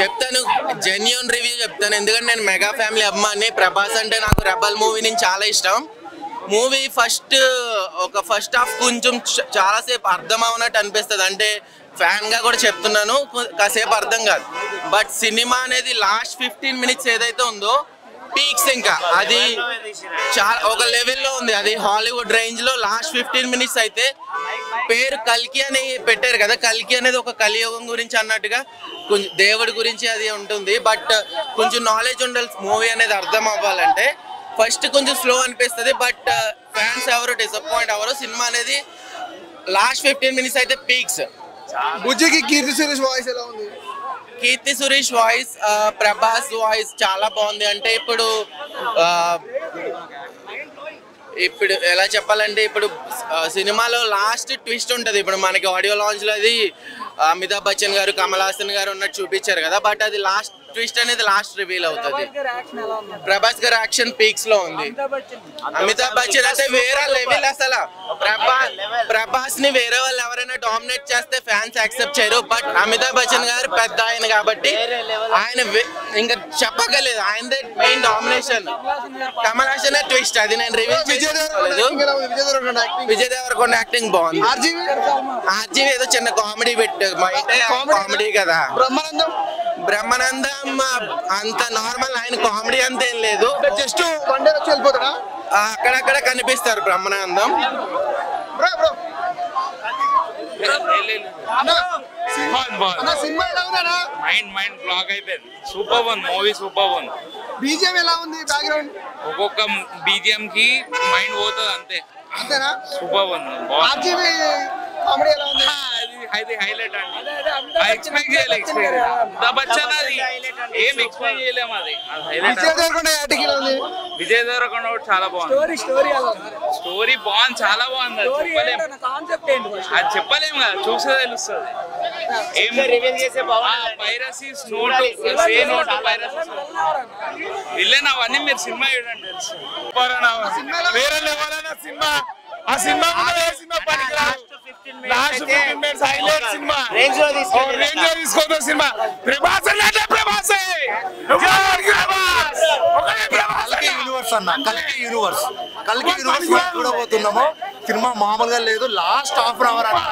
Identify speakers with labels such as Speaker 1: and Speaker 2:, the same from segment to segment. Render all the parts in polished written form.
Speaker 1: చెప్తాను, genuine review చెప్తాను. ఎందుకంటే నేను మెగా ఫ్యామిలీ అమ్మాని. ప్రభాస్ అంటే నాకు రెబల్ మూవీ నుంచి చాలా ఇష్టం. మూవీ ఫస్ట్ హాఫ్ కొంచెం చాలాసేపు అర్థం అవునట్టు అనిపిస్తుంది. అంటే ఫ్యాన్గా కూడా చెప్తున్నాను, కాసేపు అర్థం కాదు. బట్ సినిమా అనేది లాస్ట్ 15 minutes ఏదైతే ఉందో పీక్స్, ఇంకా అది చాలా ఒక లెవెల్లో ఉంది. అది హాలీవుడ్ రేంజ్లో లాస్ట్ 15 minutes అయితే. పేరు కల్కి అని పెట్టారు కదా, కల్కి అనేది ఒక కలియుగం గురించి అన్నట్టుగా కొంచెం దేవుడి గురించి అది ఉంటుంది. బట్ కొంచెం నాలెడ్జ్ ఉండాలి మూవీ అనేది అర్థం అవ్వాలంటే. ఫస్ట్ కొంచెం స్లో అనిపిస్తుంది, బట్ ఫ్యాన్స్ ఎవరు డిసప్పాయింట్ అవ్వరు. సినిమా అనేది లాస్ట్ 15 minutes అయితే పీక్స్.
Speaker 2: బుజ్జికి కీర్తి సురేష్ వాయిస్ ఎలా ఉంది?
Speaker 1: కీర్తి సురేష్ వాయిస్, ప్రభాస్ వాయిస్ చాలా బాగుంది. అంటే ఇప్పుడు ఎలా చెప్పాలంటే, ఇప్పుడు సినిమాలో లాస్ట్ ట్విస్ట్ ఉంటుంది. ఇప్పుడు మనకి ఆడియో లాంచ్లో అది అమితాబ్ బచ్చన్ గారు, కమల్ హాసన్ గారు ఉన్నట్టు చూపించారు కదా, బట్ అది లాస్ట్ ట్విస్ట్ అనేది లాస్ట్ రివీల్ అవుతుంది. ప్రభాస్ గారి యాక్షన్ పీక్స్ లో ఉంది. అమితాబ్ బచ్చన్ అయితే వేరే లెవెల్. అసలు ప్రభాస్ ని వేరే వాళ్ళు ఎవరైనా డామినేట్ చేస్తే ఫ్యాన్స్ యాక్సెప్ట్ చేయరు. బట్ అమితాబ్ బచ్చన్ గారు పెద్ద ఆయన కాబట్టి ఆయన ఇంకా చెప్పగలేదు, ఆయనదే main domination. Kamal Haasan twist అది నేను రివీల్ చేయలేదు. విజయ్ దేవరకొండ యాక్టింగ్ బాగుంది. ఆర్జీవి ఏదో చిన్న కామెడీ పెట్టు, కామెడీ కదా. బ్రహ్మానందం అంత నార్మల్, ఆయన కామెడీ అంత ఏం లేదు.
Speaker 2: జస్ట్ వన్ డే వచ్చి వెళ్ళిపోతాడా?
Speaker 1: అక్కడక్కడ కనిపిస్తారు బ్రహ్మానందం.
Speaker 2: సినిమా ఎలా ఉందా?
Speaker 3: మైండ్ బ్లాక్ అయిపోయింది. సూపర్ ఉంది మూవీ, సూపర్ ఉంది.
Speaker 2: బీజిఎం ఎలా ఉంది? బ్యాక్గ్రౌండ్
Speaker 3: ఒక్కొక్క బీజిఎం కి మైండ్ పోతుంది అంతే.
Speaker 2: అంతేనా?
Speaker 3: సూపర్ ఉంది.
Speaker 2: ఆర్జీవి కామెడీ ఎలా ఉంది?
Speaker 3: అది హైలైట్ అండి. ఎక్స్పెక్ట్ చేయలేదు. అది ఏం ఎక్స్పెక్ట్ చేయలేము. అది
Speaker 2: విజయ్ దేవరకొండ యాక్టింగ్ ఎలా ఉంది?
Speaker 3: విజయ్ దేవరకొండ చాలా బాగుంది. స్టోరీ బాగుంది, చాలా బాగుంది. అది చెప్పలేము కదా, చూస్తే తెలుస్తుంది. పైరసీ విల్లన్ అవన్నీ మీరు సినిమా చూడండి తెలుసు.
Speaker 4: వేరే లెవెల్ సినిమా. ఆ cinema last 15 minutes highlight cinema. Range లో తీసుకోదు సినిమా. ప్రభాస్ అంటే ప్రభాసే.
Speaker 5: కల్కి యూనివర్స్ అన్న, కల్కి యూనివర్స్ చూడబోతున్నాము. సినిమా మామూలుగా లేదు. లాస్ట్ హాఫ్ అన్ అవర్ అన్న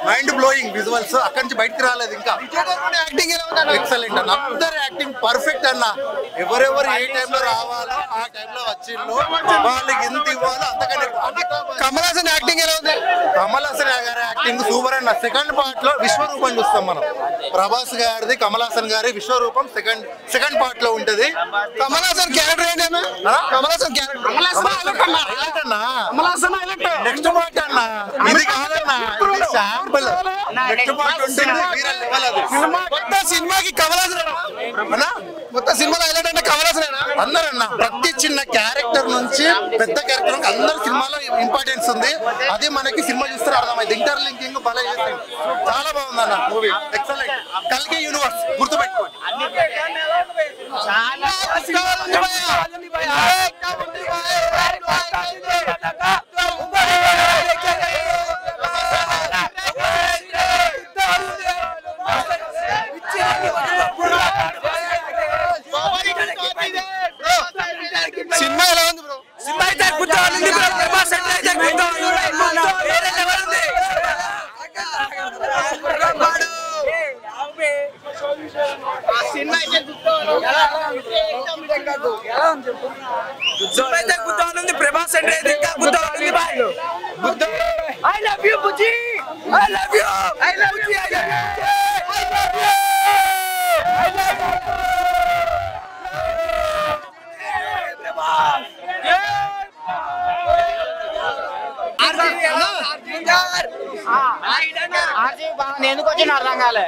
Speaker 5: మైండ్ బ్లోయింగ్ విజువల్స్. అక్కడి నుంచి బయటకు రాలేదు ఇంకా.
Speaker 2: యాక్టింగ్ ఎలా ఉంది?
Speaker 5: ఎక్సలెంట్ అన్న, అందరు యాక్టింగ్ పర్ఫెక్ట్ అన్న. ఎవరెవరు ఏ టైంలో రావాలో ఆ టైంలో వచ్చిండ్రు. వాళ్ళకి ఎంత ఇవ్వాలో అంతకంటే.
Speaker 2: కమల్ హాసన్ యాక్టింగ్ ఎలా ఉంది?
Speaker 5: కమల్ హాసన్ గారి యాక్టింగ్ సూపర్ అన్న. సెకండ్ పార్ట్ లో విశ్వరూపం చూస్తాం మనం. ప్రభాస్ గారిది, కమల్ హాసన్ గారి విశ్వరూపం సెకండ్ పార్ట్ లో ఉంటది.
Speaker 2: కమల్ హాసన్ క్యారెక్టర్ ఏంటన్నా? Kamal Haasan character
Speaker 5: next part అన్న, ఇది కాదన్నా, ఇది శాంపుల్. నెక్స్ట్ పార్ట్ ఉంటుంది, వేరే లెవెల్ అది.
Speaker 2: మొత్తం సినిమాకి కమల్ హాసన్ అన్న, మొత్తం సినిమాలో హైలైట్ అంటే కమల్ హాసన్
Speaker 5: అందరన్నా. ప్రతి చిన్న క్యారెక్టర్ నుంచి పెద్ద క్యారెక్టర్ నుంచి అందరు సినిమాలో ఇంపార్టెన్స్ ఉంది. అది మనకి సినిమా చూస్తే అర్థమైంది. ఇంటర్లింకింగ్ భలే చేస్తుంది. చాలా బాగుందన్న మూవీ, ఎక్సలెంట్. కల్కి యూనివర్స్ గుర్తుపెట్టుకోండి.
Speaker 2: సినిమా ఎలా ఉంది బ్రో?
Speaker 4: సినిమా అయితే గుర్తుంది బ్రో. ప్రభాస్ అంటే గుర్తుంది. వేరే లెవెల్ ఉంది.
Speaker 2: సినిమా అయితే
Speaker 4: గుర్తుంది. ప్రభాస్ అంటే ఇంకా గుర్తుంది. I love you Bujji. I love you. I love you. I love you.
Speaker 6: ఎందుకు వచ్చిన అర్థం కాలే.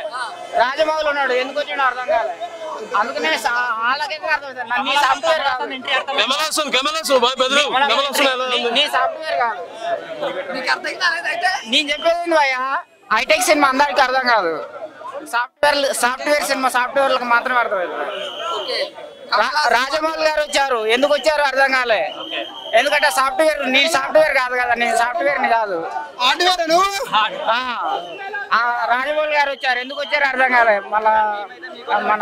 Speaker 6: రాజమౌళి ఉన్నాడు, ఎందుకు వచ్చిన అర్థం కాలే. అందుకనే వాళ్ళకైతే అర్థం. నీ సాఫ్ట్వేర్ కాదు, నీ సాఫ్ట్వేర్ కాదు. నేను చెప్పేది భయ్యా, హైటెక్ సినిమా అందరికి అర్థం కాదు. సాఫ్ట్వేర్ సినిమా సాఫ్ట్వేర్లకు మాత్రమే అర్థమవుతుంది. రాజమౌళి గారు వచ్చారు, ఎందుకు వచ్చారు అర్థం కాలే. ఎందుకంటే సాఫ్ట్వేర్, నీ సాఫ్ట్వేర్ కాదు కదా, నేను సాఫ్ట్వేర్ ని కాదు. రాజమౌళి గారు వచ్చారు, ఎందుకు వచ్చారు అర్థం కాలే. మళ్ళా మన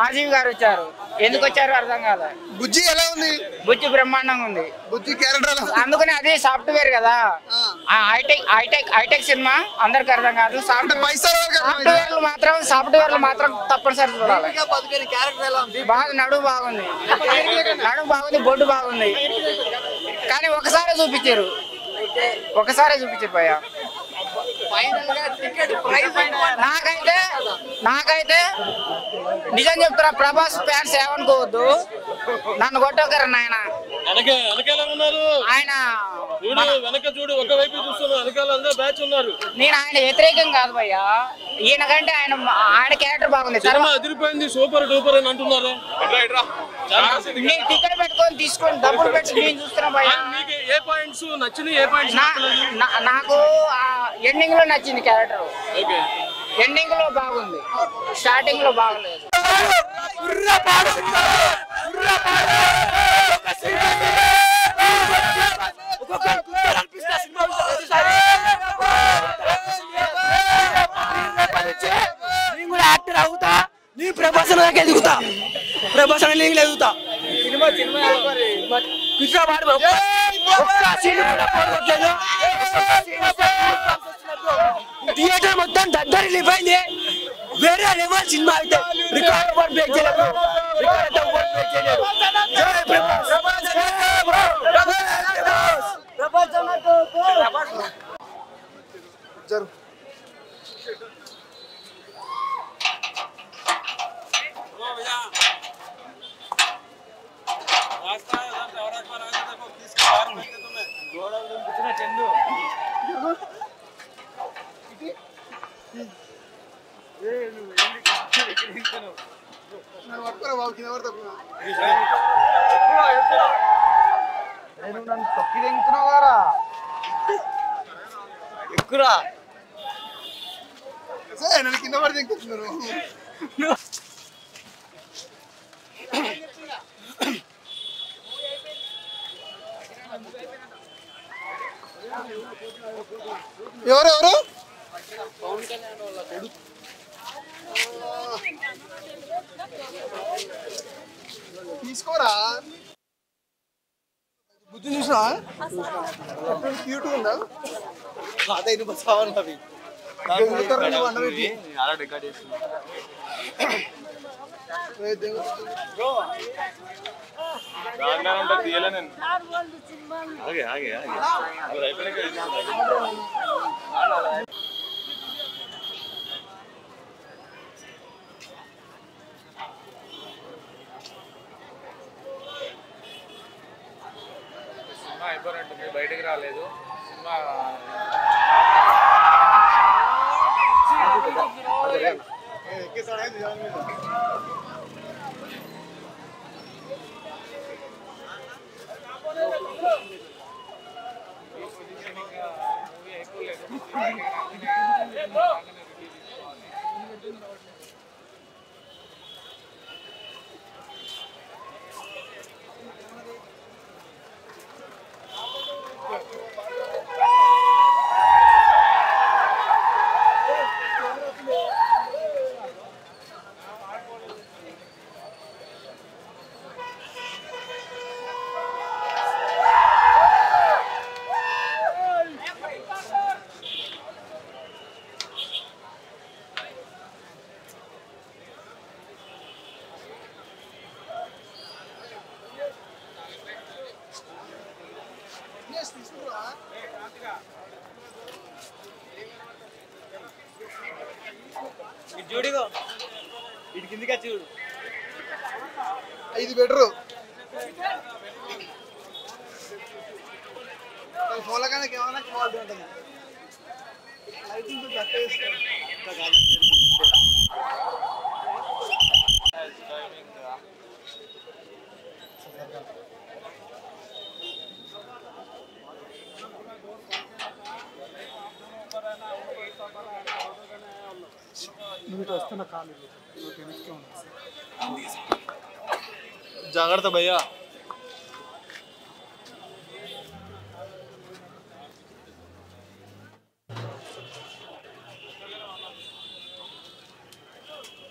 Speaker 6: ఆజీవ్ గారు వచ్చారు, ఎందుకు వచ్చారు అర్థం కాలే.
Speaker 2: బుజ్జి ఎలా ఉంది?
Speaker 6: బుజ్జి బ్రహ్మాండంగా ఉంది.
Speaker 2: బుజ్జి క్యారెక్టర్
Speaker 6: అందుకని అది సాఫ్ట్వేర్ కదా, హైటెక్ సినిమా అందరికి అర్థం కాదు. సాఫ్ట్వేర్లు మాత్రం తప్పనిసరి చూడాలి. బాగా నడుము బాగుంది, బొడ్డు బాగుంది, కానీ ఒకసారి చూపించారు భయ్యా. నాకైతే నిజం చెప్తారా, ప్రభాస్ ఫ్యాన్స్ ఏమనుకోవద్దు, నన్ను కొట్టకరు నాయన. ఆయన నేను ఆయన వ్యతిరేకం కాదు భయ్యా, ఈయనకంటే ఆయన క్యారెక్టర్ బాగుంది.
Speaker 7: సూపర్ డూపర్ అని అంటున్నారు.
Speaker 6: నేను టికెట్ పెట్టుకొని తీసుకొని డబ్బులు పెట్టి నేను చూస్తున్నా భయ్యా. నాకు ఎండింగ్ లో నచ్చింది క్యారెక్టర్, ఎండింగ్ లో బాగుంది, స్టార్టింగ్ లో బాగలేదు.
Speaker 4: నేను కూడా యాక్టర్ అవుతా, నీ ప్రభాసం దాకా ఎదుగుతా, ప్రభాసం ఎదుగుతా. థియేటర్ మొత్తం దగ్గర అయిపోయింది, వేరే లెవెల్ సినిమా అయితే. రికార్డ్ బ్రేక్ చేయలేదు.
Speaker 2: నన్ను తొక్కి తెంగుతున్నావు కదా,
Speaker 4: ఎక్కురా
Speaker 2: నన్ను కింద పడి తెంగుతున్నారు. ఎవరెవరు? తీసుకోరా, బుద్ధి చూసినా క్యూట్ ఉందా?
Speaker 3: సినిమా అయిపోయినట్టుంది, బయటకు రాలేదు సినిమా.
Speaker 4: చూడిగో ఇటు కిందికి చూడు,
Speaker 2: ఇది బెటరు. ఫోన్ల కన్నా ఏమైనా క్వాలిటీ ఉంటుంది. లైటింగ్ తక్కువ వేస్తారు.
Speaker 7: జాగ్రత్త భయ్యా.